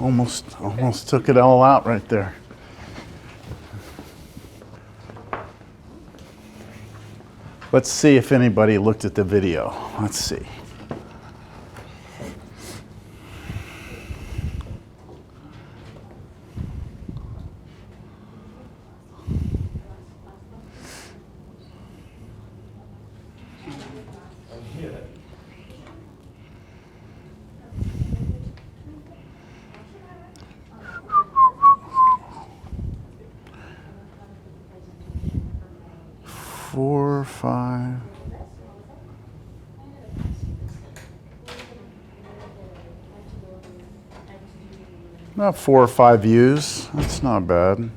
Almost took it all out right there. Let's see if anybody looked at the video. Let's see. Four, five. About 4 or 5 views. That's not bad.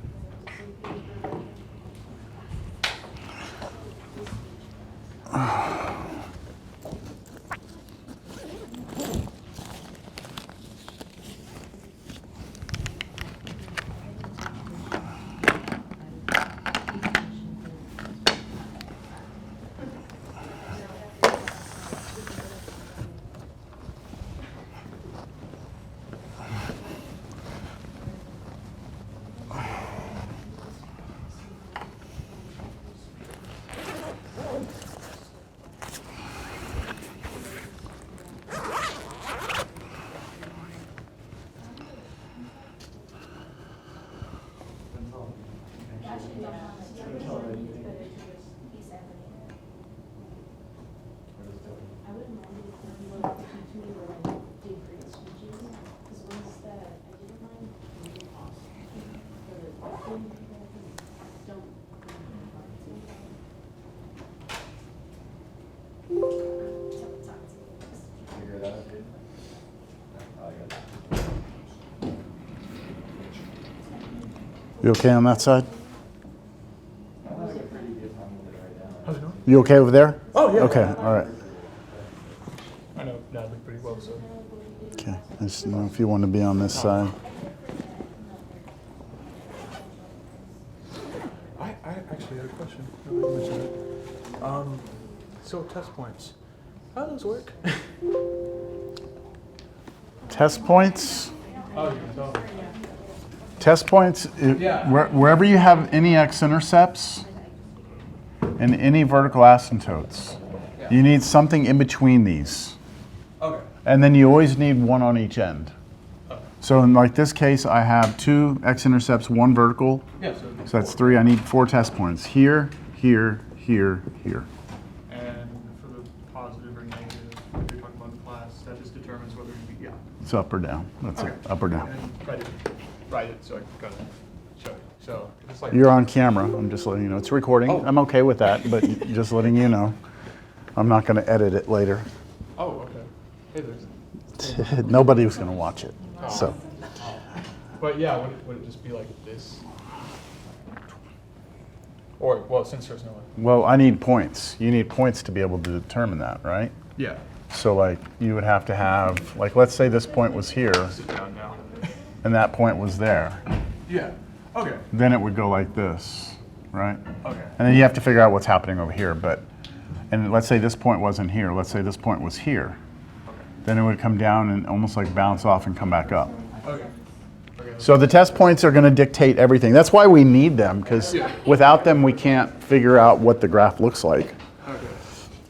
You okay on that side? How's it going? You okay over there? Oh, yeah. Okay, all right. I know Natalie pretty well, so. Okay, I just don't know if you want to be on this side. I actually had a question. Nobody mentioned it. So test points, how do those work? Test points? Oh, you can tell. Test points, wherever you have any x-intercepts and any vertical asymptotes, you need something in between these. Okay. And then you always need one on each end. So in like this case, I have 2 x-intercepts, 1 vertical. Yeah, So that's 3. I need 4 test points. Here, here, here, here. And for the positive or negative, if you're talking about the class, that just determines whether you be, It's up or down. That's Okay. it, up or down. And write it so I can kind of show you. So it's like. You're on camera. I'm just letting you know. It's recording. Oh. I'm okay with that, but just letting you know. I'm not going to edit it later. Oh, okay. Hey, there's. Nobody was going to watch it. So. But yeah, would it just be like this? Or, well, since there's no one. Well, I need points. You need points to be able to determine that, right? Yeah. So like you would have to have, like let's say this point was here Sit down now. and that point was there. Yeah. Okay. Then it would go like this, right? Okay. And then you have to figure out what's happening over here. And let's say this point wasn't here. Let's say this point was here. Okay. Then it would come down and almost like bounce off and come back up. Okay. So the test points are going to dictate everything. That's why we need them, because without them we can't figure out what the graph looks like. Okay.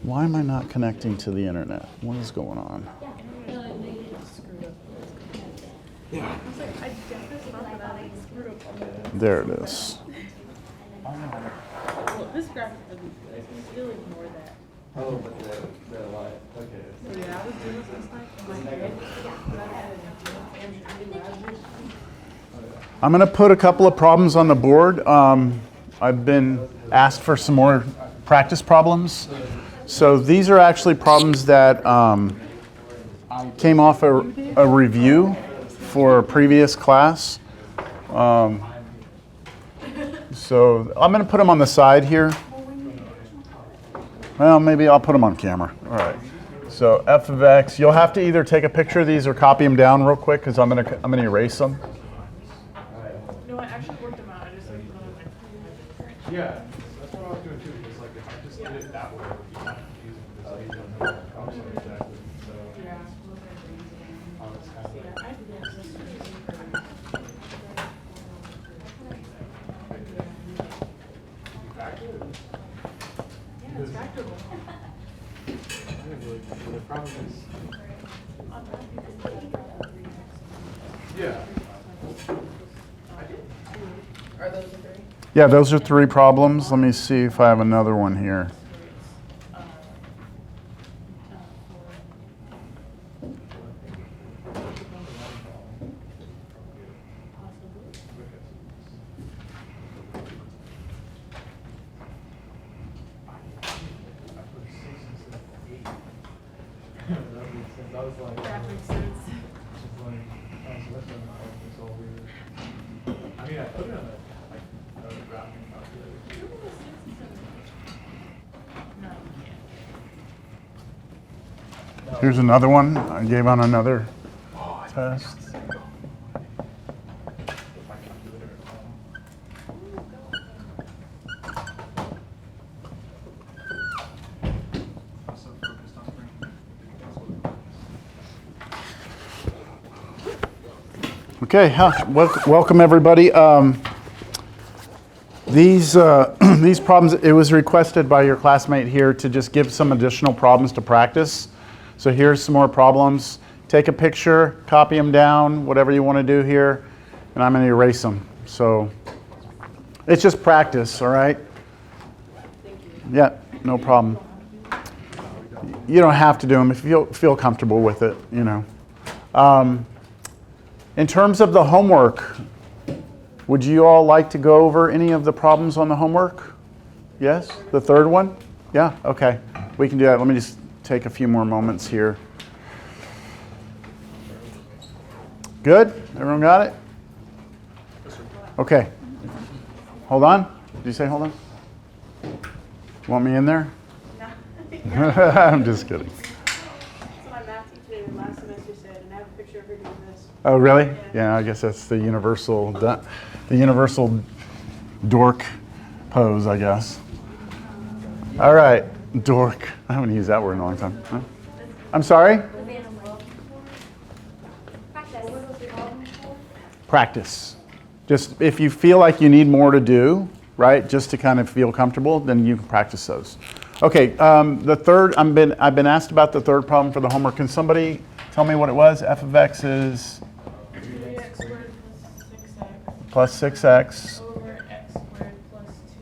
Why am I not connecting to the internet? What is going on? Yeah. There it is. Well, this graphic doesn't, you'll ignore that. Oh, but the light, okay. So yeah, I was doing this last night in my head, but I had an I'm going to put a couple of problems on the board. I've been asked for some more practice problems. So these are actually problems that came off a review for a previous class. So I'm going to put them on the side here. Well, maybe I'll put them on camera. All right. So f of x, you'll have to either take a picture of these or copy them down real quick because I'm gonna erase them. No, I actually worked them out. I just like put on my Yeah, that's what I was doing too. Because like if I just did it that way, it'd be kind of confusing because you don't know how to exactly. So yeah. I was Yeah, it's factorable. The problem is, Yeah. Are those the three? Yeah, those are 3 problems. Let me see if I have another one here. that was like, That makes sense. I mean, I put it on a graphing calculator. No, Here's another one I gave on another test. I'm so focused on bringing that's what Okay, welcome everybody. These these problems, it was requested by your classmate here to just give some additional problems to practice. So here's some more problems. Take a picture, copy them down, whatever you want to do here, and I'm going to erase them. So it's just practice, all right? thank you. Yeah, no problem. You don't have to do them if you feel comfortable with it, you know. In terms of the homework, would you all like to go over any of the problems on the homework? Yes? The third one? Yeah? Okay. We can do that. Let me just take a few more moments here. Good? Everyone got it? Okay. Hold on. Did you say hold on? Want me in there? No. I'm just kidding. So my math teacher last semester said, and I have a picture of her doing this. Oh, really? Yeah. Yeah, I guess that's the universal dork pose, I guess. All right, dork. I haven't used that word in a long time. Huh? I'm sorry? Practice. Just if you feel like you need more to do, right, just to kind of feel comfortable, then you can practice those. Okay, the third, I've been asked about the third problem for the homework. Can somebody tell me what it was? F of x is 3x squared plus 6x over x squared plus 2x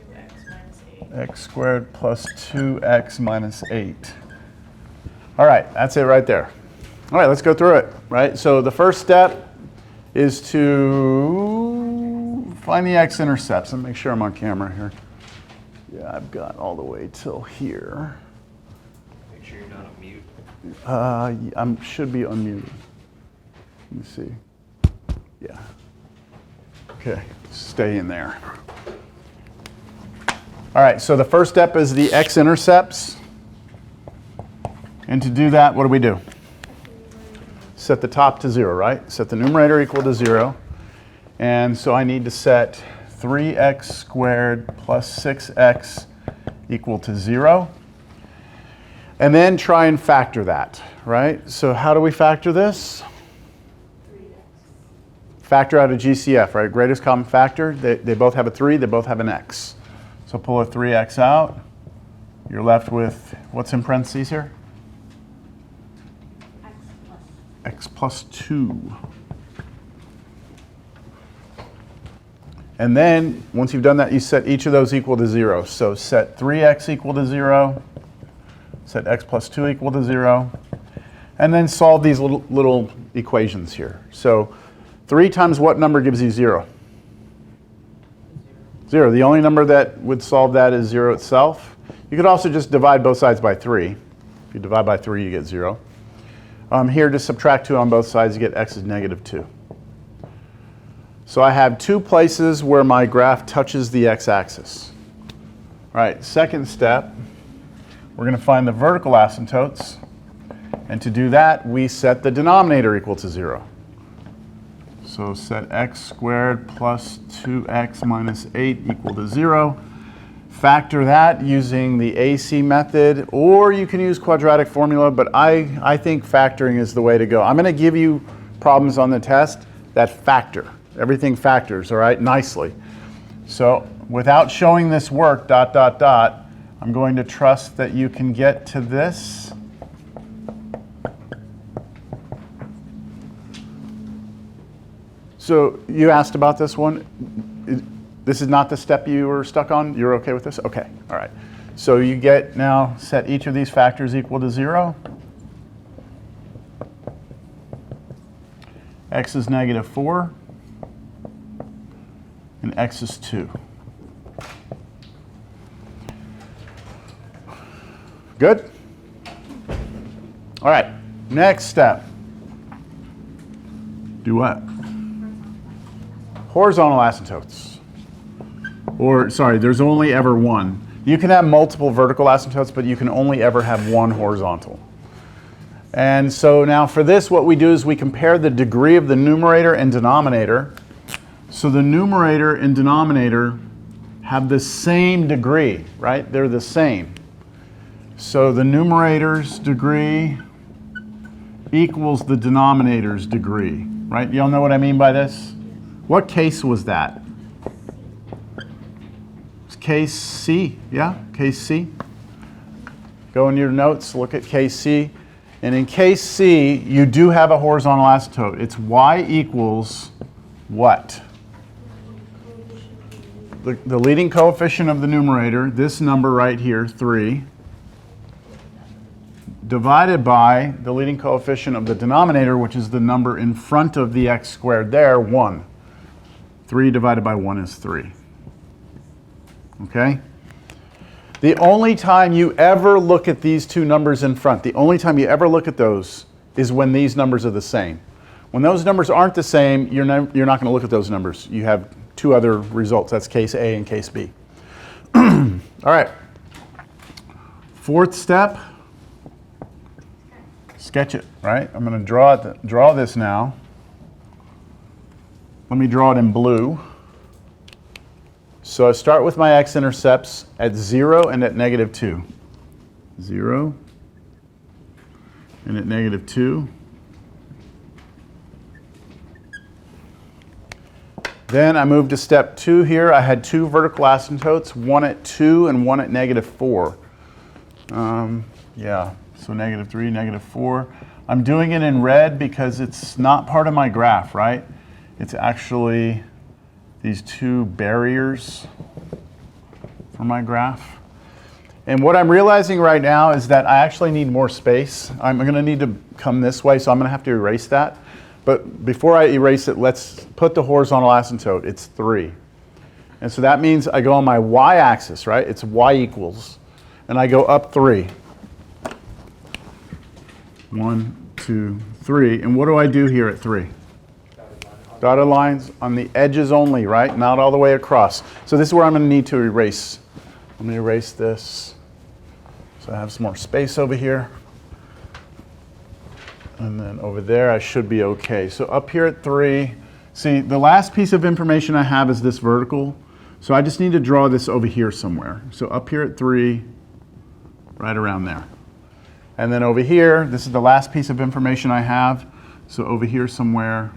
minus 8. x squared plus 2x minus 8. All right, that's it right there. All right, let's go through it, right? So the first step is to find the x-intercepts. And make sure I'm on camera here. Yeah, I've got all the way till here. Make sure you're not on mute. I should be unmuted. Let me see. Yeah. Okay, stay in there. All right, so the first step is the x-intercepts. And to do that, what do? Set the top to 0, right? Set the numerator equal to 0. And so I need to set 3x squared plus 6x equal to 0. And then try and factor that, right? So how do we factor this? Factor out a GCF, right? Greatest common factor. They both have a 3, they both have an x. So pull a 3x out. You're left with, what's in parentheses here? X plus 2. And then, once you've done that, you set each of those equal to 0. So set 3x equal to 0, set x plus 2 equal to 0, and then solve these little equations here. So 3 times what number gives you 0? 0. The only number that would solve that is 0 itself. You could also just divide both sides by 3. If you divide by 3, you get 0. Here, to subtract 2 on both sides, you get x is negative 2. So I have 2 places where my graph touches the x-axis. All right, second step, we're going to find the vertical asymptotes. And to do that, we set the denominator equal to 0. So set x squared plus 2x minus 8 equal to 0. Factor that using the AC method, or you can use quadratic formula, but I think factoring is the way to go. I'm going to give you problems on the test that factor. Everything factors, all right, nicely. So without showing this work, I'm going to trust that you can get to this. So you asked about this one. This is not the step you were stuck on? You're okay with this? Okay, all right. So you get now set each of these factors equal to 0. X is -4, and x is 2. Good? All right, next step. Do what? Horizontal asymptotes. Or, sorry, there's only ever one. You can have multiple vertical asymptotes, but you can only ever have one horizontal. And so now for this, what we do is we compare the degree of the numerator and denominator. So the numerator and denominator have the same degree, right? They're the same. So the numerator's degree equals the denominator's degree, right? Y'all know what I mean by this? What case was that? It's case C, yeah? Case C. Go in your notes, look at case C. And in case C, you do have a horizontal asymptote. It's y equals what? The leading coefficient of the numerator, this number right here, 3, divided by the leading coefficient of the denominator, which is the number in front of the x squared there, 1. 3 divided by 1 is 3. Okay? The only time you ever look at these two numbers in front, the only time you ever look at those is when these numbers are the same. When those numbers aren't the same, you're not going to look at those numbers. You have two other results. That's case A and case B. All right. Fourth step, sketch it, right? I'm going to draw this now. Let me draw it in blue. So I start with my x-intercepts at 0 and at -2. 0 and at -2. Then I moved to step 2 here. I had two vertical asymptotes, one at 2 and one at -4. Yeah, so -3, -4. I'm doing it in red because it's not part of my graph, right? It's actually these two barriers for my graph. And what I'm realizing right now is that I actually need more space. I'm going to need to come this way, so I'm going to have to erase that. But before I erase it, let's put the horizontal asymptote. It's 3. And so that means I go on my y-axis, right? It's y equals. And I go up 3. 1, 2, 3. And what do I do here at 3? Dotted lines on the edges only, right? Not all the way across. So this is where I'm going to need to erase. Let me erase this so I have some more space over here. And then over there I should be okay. So up here at 3, see the last piece of information I have is this vertical. So I just need to draw this over here somewhere. So up here at 3, right around there. And then over here, this is the last piece of information I have. So over here somewhere,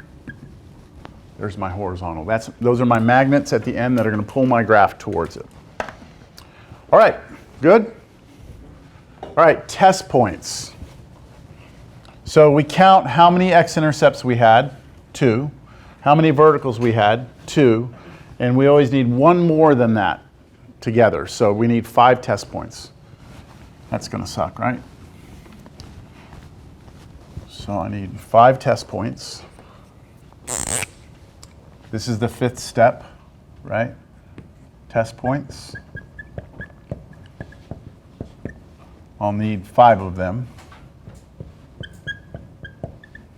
there's my horizontal. Those are my magnets at the end that are going to pull my graph towards it. All right, good? All right, test points. So we count how many x-intercepts we had, 2. How many verticals we had, 2. And we always need one more than that together. So we need 5 test points. That's going to suck, right? So I need 5 test points. This is the 5th step, right? Test points. I'll need 5 of them.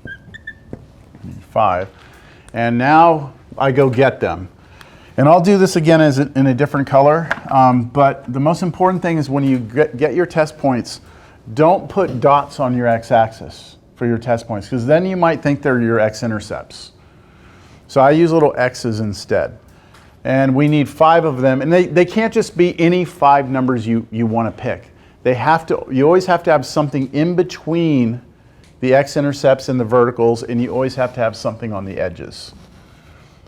I need 5. And now I go get them. And I'll do this again in a different color. But the most important thing is when you get your test points, don't put dots on your x-axis for your test points, because then you might think they're your x-intercepts. So I use little x's instead. And we need 5 of them. And they can't just be any 5 numbers you want to pick. You always have to have something in between the x-intercepts and the verticals, and you always have to have something on the edges.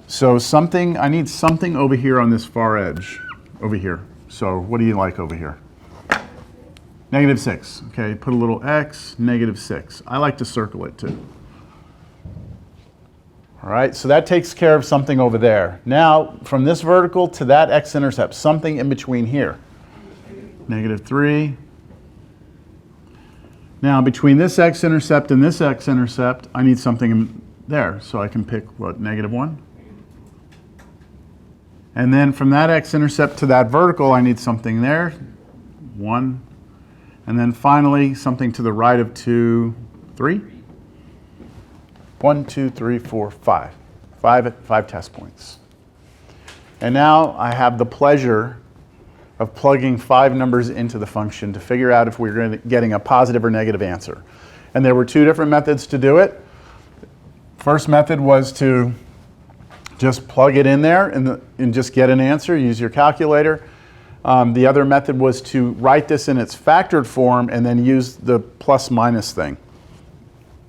So I need something over here on this far edge, over here. So what do you like over here? -6, okay, put a little x, -6. I like to circle it too. All right, so that takes care of something over there. Now, from this vertical to that x-intercept, something in between here. -3. Now, between this x-intercept and this x-intercept, I need something in there. So I can pick, what, -1? And then from that x-intercept to that vertical, I need something there, 1. And then finally, something to the right of 2, 3. 1, 2, 3, 4, 5. 5 test points. And now I have the pleasure of plugging 5 numbers into the function to figure out if we're getting a positive or negative answer. And there were 2 different methods to do it. First method was to just plug it in there and just get an answer, use your calculator. The other method was to write this in its factored form and then use the plus-minus thing.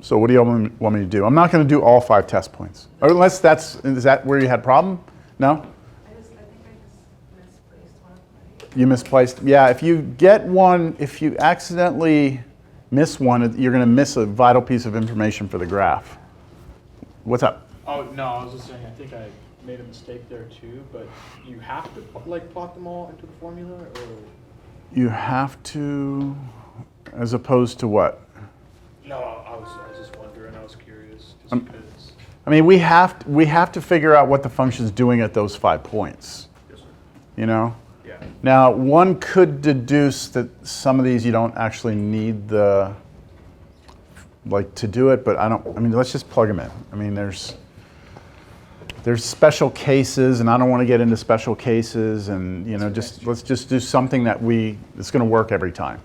So what do you want me to do? I'm not going to do all 5 test points. Or unless is that where you had a problem? No? I think I just misplaced one. You misplaced? Yeah, if you get one, if you accidentally miss one, you're going to miss a vital piece of information for the graph. What's up? Oh, no, I was just saying, I think I made a mistake there too, but you have to like plot them all into the formula, or? You have to, as opposed to what? No, I was just wondering, I was curious, just because. I mean, we have to figure out what the function's doing at those 5 points. Yes, sir. You know? Yeah. Now, one could deduce that some of these you don't actually need to do it, but let's just plug them in. I mean, there's special cases, and I don't want to get into special cases, and let's just do something that's going to work every time.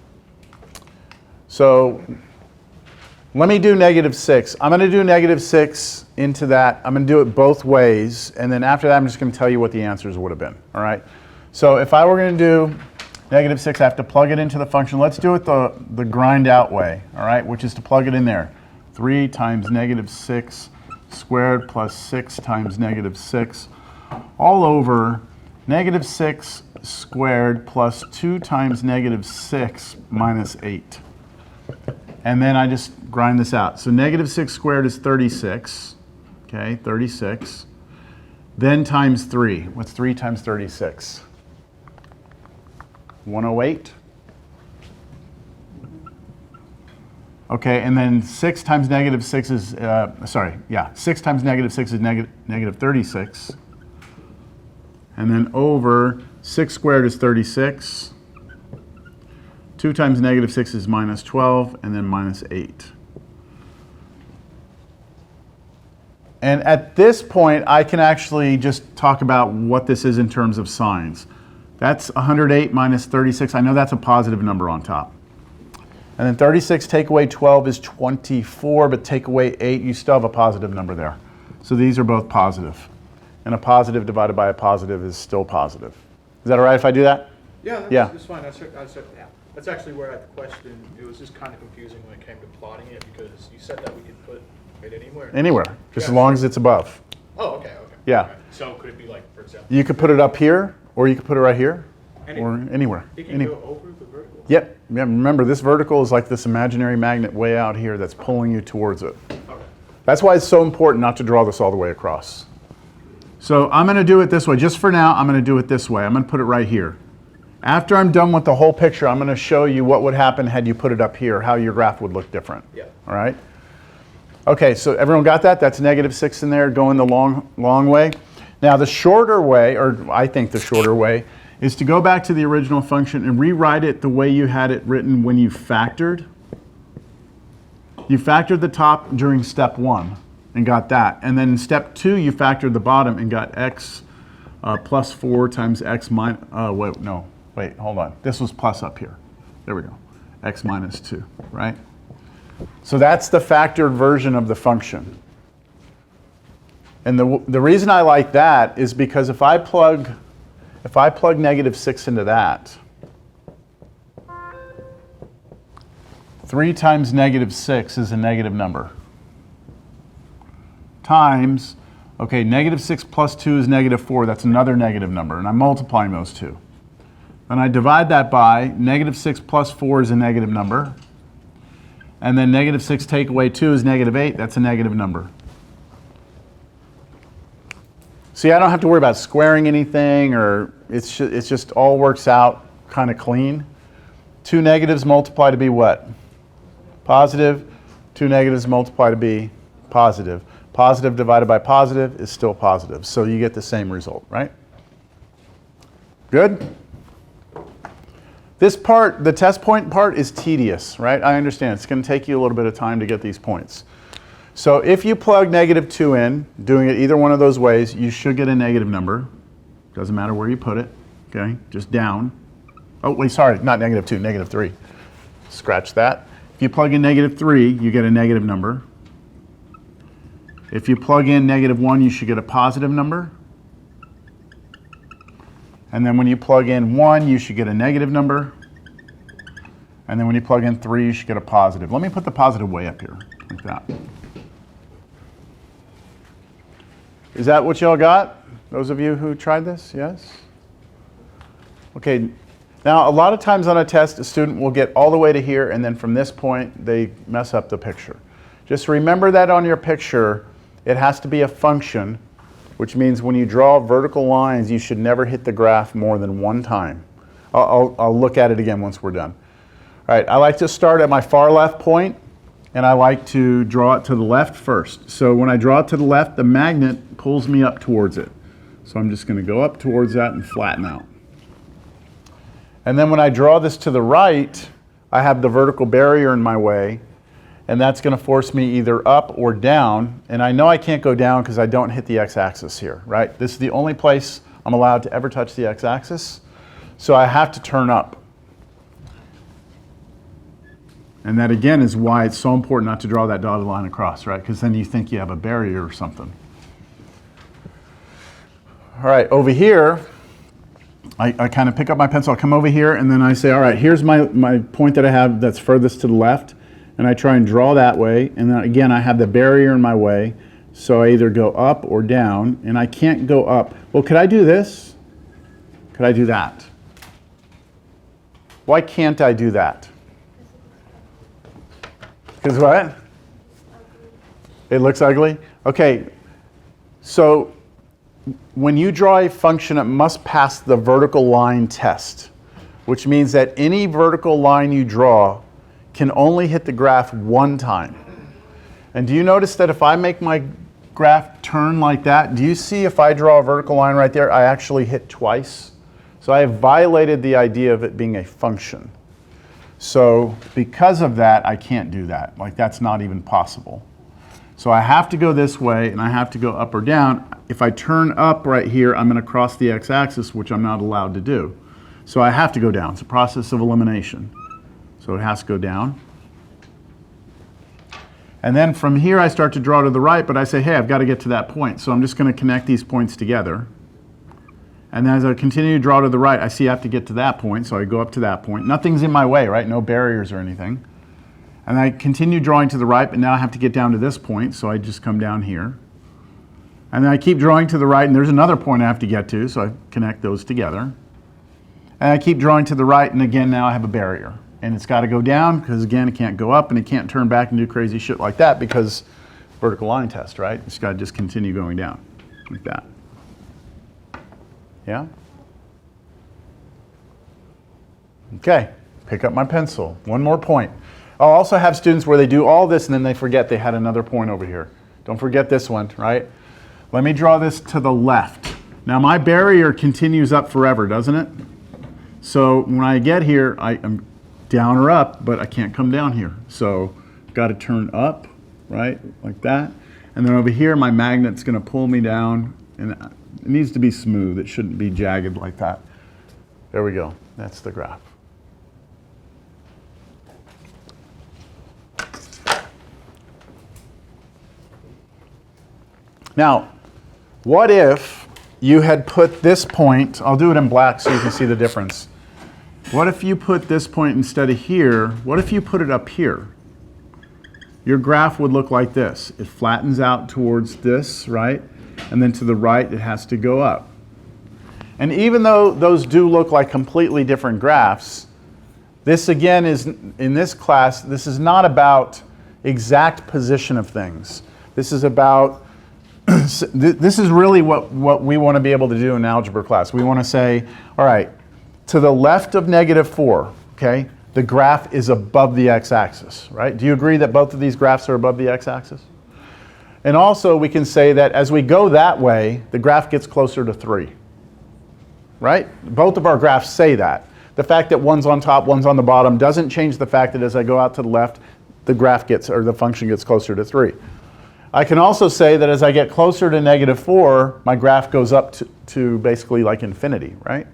So let me do -6. I'm going to do -6 into that. I'm going to do it both ways, and then after that, I'm just going to tell you what the answers would have been. All right. So if I were going to do -6, I have to plug it into the function. Let's do it the grind out way. All right, which is to plug it in there. 3 times -6 squared plus 6 times -6 all over -6 squared plus 2 times -6 minus 8. And then I just grind this out. So -6 squared is 36. Okay, 36. Then times 3. What's 3 times 36? 108. Okay, and then 6 times -6 is, 6 times -6 is negative 36. And then over 6 squared is 36. 2 times -6 is minus 12, and then minus 8. And at this point, I can actually just talk about what this is in terms of signs. That's 108 minus 36. I know that's a positive number on top. And then 36 take away 12 is 24, but take away 8, you still have a positive number there. So these are both positive. And a positive divided by a positive is still positive. Is that all right if I do that? Yeah, Yeah. that's fine. That's actually where I had the question. It was just kind of confusing when it came to plotting it, because you said that we could put it anywhere. Anywhere, just Yeah, as long sure. as it's above. Oh, okay. Yeah. Okay. So could it be like, for example? You could put it up here, or you could put it right here, Anywhere. or anywhere. It can go over the vertical? Yep. Yeah, remember, this vertical is like this imaginary magnet way out here that's pulling you towards it. Okay. That's why it's so important not to draw this all the way across. So I'm going to do it this way. Just for now, I'm going to do it this way. I'm going to put it right here. After I'm done with the whole picture, I'm going to show you what would happen had you put it up here, how your graph would look different. Yeah. All right? Okay, so everyone got that? That's -6 in there, going the long way. Now the shorter way, or I think the shorter way, is to go back to the original function and rewrite it the way you had it written when you factored. You factored the top during step 1 and got that. And then in step 2, you factored the bottom and got x plus 4 times x minus, wait, hold on. This was plus up here. There we go. X minus 2, right? So that's the factored version of the function. And the reason I like that is because if I plug -6 into that, 3 times negative 6 is a negative number. Times, okay, negative 6 plus 2 is negative 4. That's another negative number, and I'm multiplying those two. Then I divide that by negative 6 plus 4 is a negative number. And then negative 6 take away 2 is negative 8. That's a negative number. See, I don't have to worry about squaring anything, or it's just all works out kind of clean. 2 negatives multiply to be what? Positive. 2 negatives multiply to be positive. Positive divided by positive is still positive. So you get the same result, right? Good? This part, the test point part, is tedious, right? I understand. It's going to take you a little bit of time to get these points. So if you plug negative 2 in, doing it either one of those ways, you should get a negative number. Doesn't matter where you put it, okay? Just down. Oh, wait, sorry, not negative 2, negative 3. Scratch that. If you plug in negative 3, you get a negative number. If you plug in negative 1, you should get a positive number. And then when you plug in 1, you should get a negative number. And then when you plug in 3, you should get a positive. Let me put the positive way up here, like that. Is that what y'all got? Those of you who tried this, yes? Okay, now a lot of times on a test, a student will get all the way to here, and then from this point, they mess up the picture. Just remember that on your picture, it has to be a function, which means when you draw vertical lines, you should never hit the graph more than one time. I'll look at it again once we're done. All right, I like to start at my far left point, and I like to draw it to the left first. So when I draw it to the left, the magnet pulls me up towards it. So I'm just going to go up towards that and flatten out. And then when I draw this to the right, I have the vertical barrier in my way, and that's going to force me either up or down. And I know I can't go down because I don't hit the x-axis here, right? This is the only place I'm allowed to ever touch the x-axis. So I have to turn up. And that, again, is why it's so important not to draw that dotted line across, right? Because then you think you have a barrier or something. All right, over here, I kind of pick up my pencil, I come over here, and then I say, all right, here's my point that I have that's furthest to the left. And I try and draw that way, and then again I have the barrier in my way, so I either go up or down, and I can't go up. Well, could I do this? Could I do that? Why can't I do that? Because what? It looks ugly? Okay, so when you draw a function, it must pass the vertical line test, which means that any vertical line you draw can only hit the graph one time. And do you notice that if I make my graph turn like that, do you see if I draw a vertical line right there, I actually hit twice? So I have violated the idea of it being a function. So because of that, I can't do that. Like, that's not even possible. So I have to go this way, and I have to go up or down. If I turn up right here, I'm going to cross the x-axis, which I'm not allowed to do. So I have to go down. It's a process of elimination. So it has to go down. And then from here, I start to draw to the right, but I say, hey, I've got to get to that point. So I'm just going to connect these points together. And then as I continue to draw to the right, I see I have to get to that point, so I go up to that point. Nothing's in my way, right? No barriers or anything. And I continue drawing to the right, but now I have to get down to this point, so I just come down here. And then I keep drawing to the right, and there's another point I have to get to, so I connect those together. And I keep drawing to the right, and again, now I have a barrier. And it's got to go down, because again, it can't go up, and it can't turn back and do crazy shit like that, because vertical line test, right? It's got to just continue going down, like that. Yeah? Okay, pick up my pencil. One more point. I'll also have students where they do all this and then they forget they had another point over here. Don't forget this one, right? Let me draw this to the left. Now my barrier continues up forever, doesn't it? So when I get here, I'm down or up, but I can't come down here. So I've got to turn up, right, like that. And then over here, my magnet's going to pull me down, and it needs to be smooth. It shouldn't be jagged like that. There we go. That's the graph. Now, what if you had put this point, I'll do it in black so you can see the difference. What if you put this point instead of here? What if you put it up here? Your graph would look like this. It flattens out towards this, right? And then to the right, it has to go up. And even though those do look like completely different graphs, this again is, in this class, this is not about exact position of things. This is about, this is really what we want to be able to do in algebra class. We want to say, all right, to the left of -4, okay, the graph is above the x-axis, right? Do you agree that both of these graphs are above the x-axis? And also we can say that as we go that way, the graph gets closer to 3, right? Both of our graphs say that. The fact that one's on top, one's on the bottom doesn't change the fact that as I go out to the left, the graph gets, or the function gets closer to 3. I can also say that as I get closer to -4, my graph goes up to basically like infinity, right?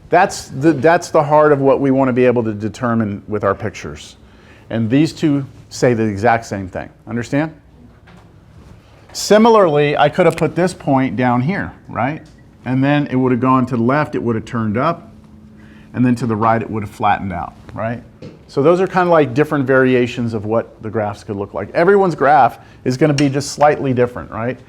That's the heart of what we want to be able to determine with our pictures. And these two say the exact same thing. Understand? Similarly, I could have put this point down here, right? And then it would have gone to the left, it would have turned up, and then to the right, it would have flattened out, right? So those are kind of like different variations of what the graphs could look like. Everyone's graph is going to be just slightly different, right?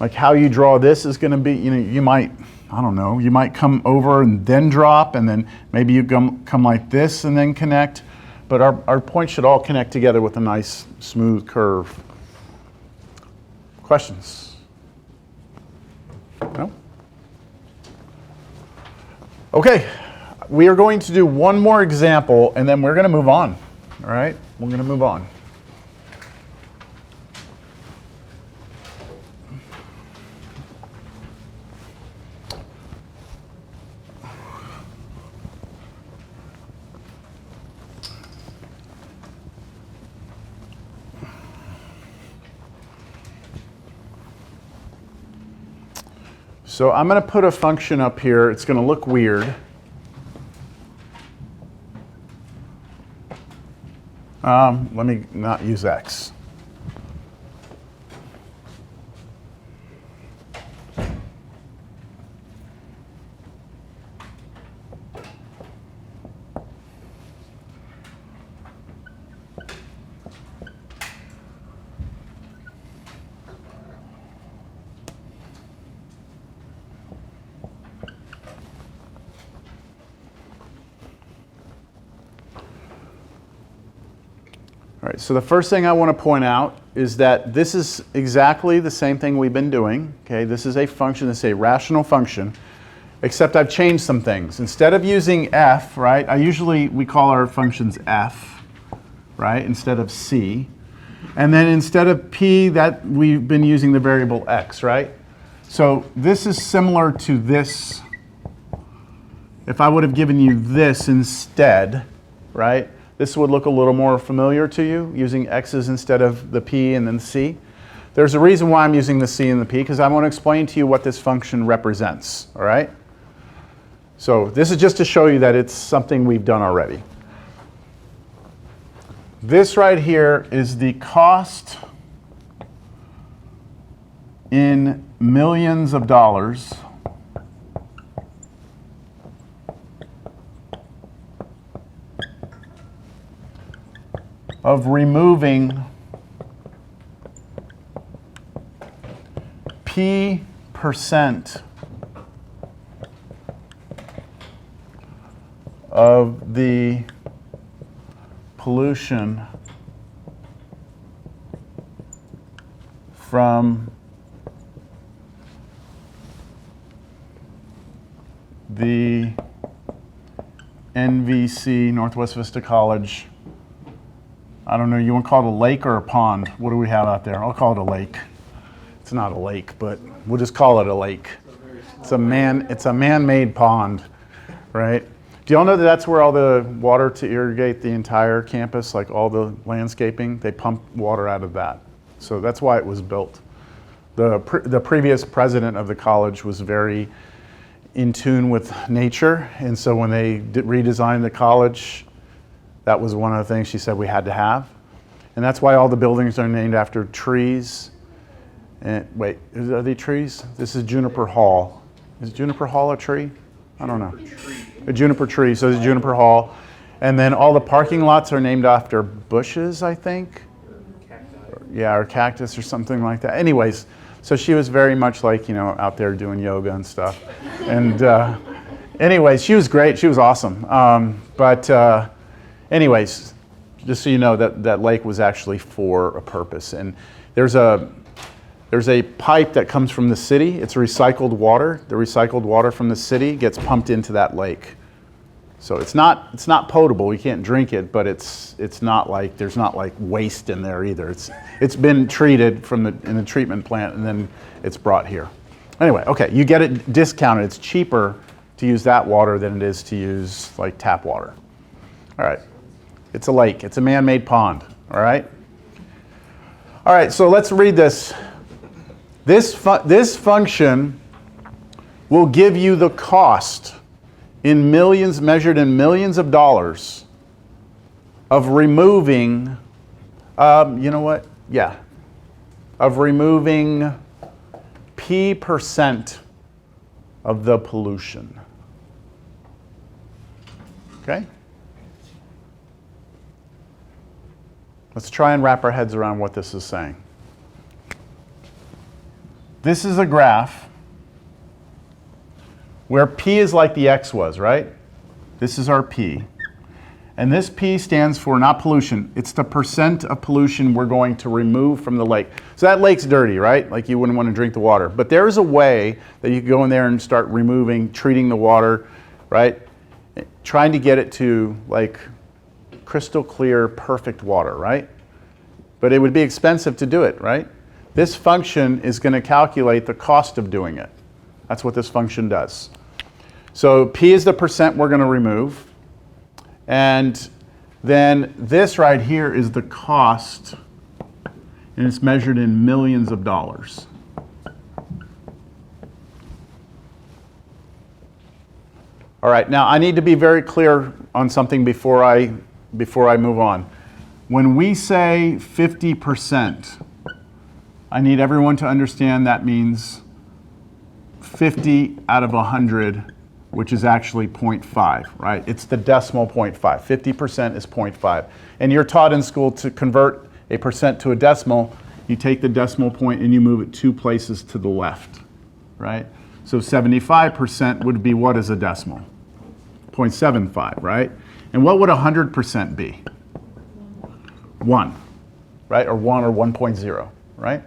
Like how you draw this is going to be, you know, you might, I don't know, you might come over and then drop, and then maybe you come like this and then connect. But our points should all connect together with a nice smooth curve. Questions? No? Okay, we are going to do one more example, and then we're going to move on. All right, we're going to move on. So I'm going to put a function up here. It's going to look weird. Let me not use x. All right, so the first thing I want to point out is that this is exactly the same thing we've been doing. Okay, this is a function, this is a rational function, except I've changed some things. Instead of using f, right, we call our functions f, right, instead of c. And then instead of p, that we've been using the variable x, right? So this is similar to this. If I would have given you this instead, right? This would look a little more familiar to you, using x's instead of the p and then c. There's a reason why I'm using the c and the p, because I want to explain to you what this function represents, all right? So this is just to show you that it's something we've done already. This right here is the cost in millions of dollars of removing P% of the pollution from the NVC, Northwest Vista College. I don't know, you want to call it a lake or a pond? What do we have out there? I'll call it a lake. It's not a lake, but we'll just call it a lake. It's a man-made pond, right? Do y'all know that that's where all the water to irrigate the entire campus, like all the landscaping, they pump water out of that. So that's why it was built. The previous president of the college was very in tune with nature, and so when they redesigned the college, that was one of the things she said we had to have. And that's why all the buildings are named after trees. And wait, are they trees? This is Juniper Hall. Is Juniper Hall a tree? I don't know. A juniper tree, so there's Juniper Hall. And then all the parking lots are named after bushes, I think. Yeah, or cactus or something like that. Anyways, so she was very much like, out there doing yoga and stuff. And anyways, she was great. She was awesome. Anyways, just so you know, that lake was actually for a purpose. And there's a pipe that comes from the city. It's recycled water. The recycled water from the city gets pumped into that lake. So it's not potable. You can't drink it, but it's not like there's not like waste in there either. It's been treated in the treatment plant and then it's brought here. Anyway, okay, you get it discounted. It's cheaper to use that water than it is to use like tap water. All right. It's a lake. It's a man-made pond. All right. All right. So let's read this. This function will give you the cost in millions, measured in millions of dollars, of removing. You know what? Yeah. Of removing P% of the pollution. Okay. Let's try and wrap our heads around what this is saying. This is a graph where P is like the X was, right? This is our P. And this P stands for not pollution. It's the percent of pollution we're going to remove from the lake. So that lake's dirty, right? Like you wouldn't want to drink the water. But there's a way that you can go in there and start removing, treating the water, right? Trying to get it to like crystal clear, perfect water, right? But it would be expensive to do it, right? This function is going to calculate the cost of doing it. That's what this function does. So P is the percent we're going to remove. And then this right here is the cost, and it's measured in millions of dollars. All right, now I need to be very clear on something before I move on. When we say 50%, I need everyone to understand that means 50 out of 100, which is actually 0.5, right? It's the decimal 0.5. 50% is 0.5. And you're taught in school to convert a percent to a decimal. You take the decimal point and you move it 2 places to the left, right? So 75% would be what is a decimal? 0.75, right? And what would 100% be? 1, right? Or 1 or 1.0, right?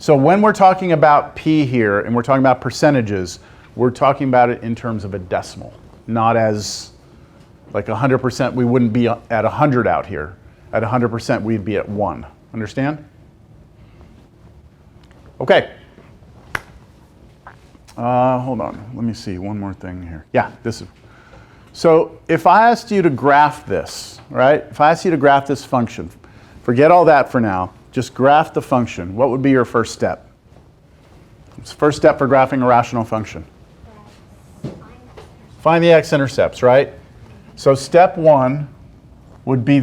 So when we're talking about P here and we're talking about percentages, we're talking about it in terms of a decimal, not as like 100%. We wouldn't be at 100 out here. At 100%, we'd be at 1. Understand? Okay. Hold on. Let me see. One more thing here. Yeah, this is. So if I asked you to graph this, right? If I asked you to graph this function, forget all that for now. Just graph the function. What would be your first step? It's the first step for graphing a rational function. Find the x-intercepts, right? So step 1 would be the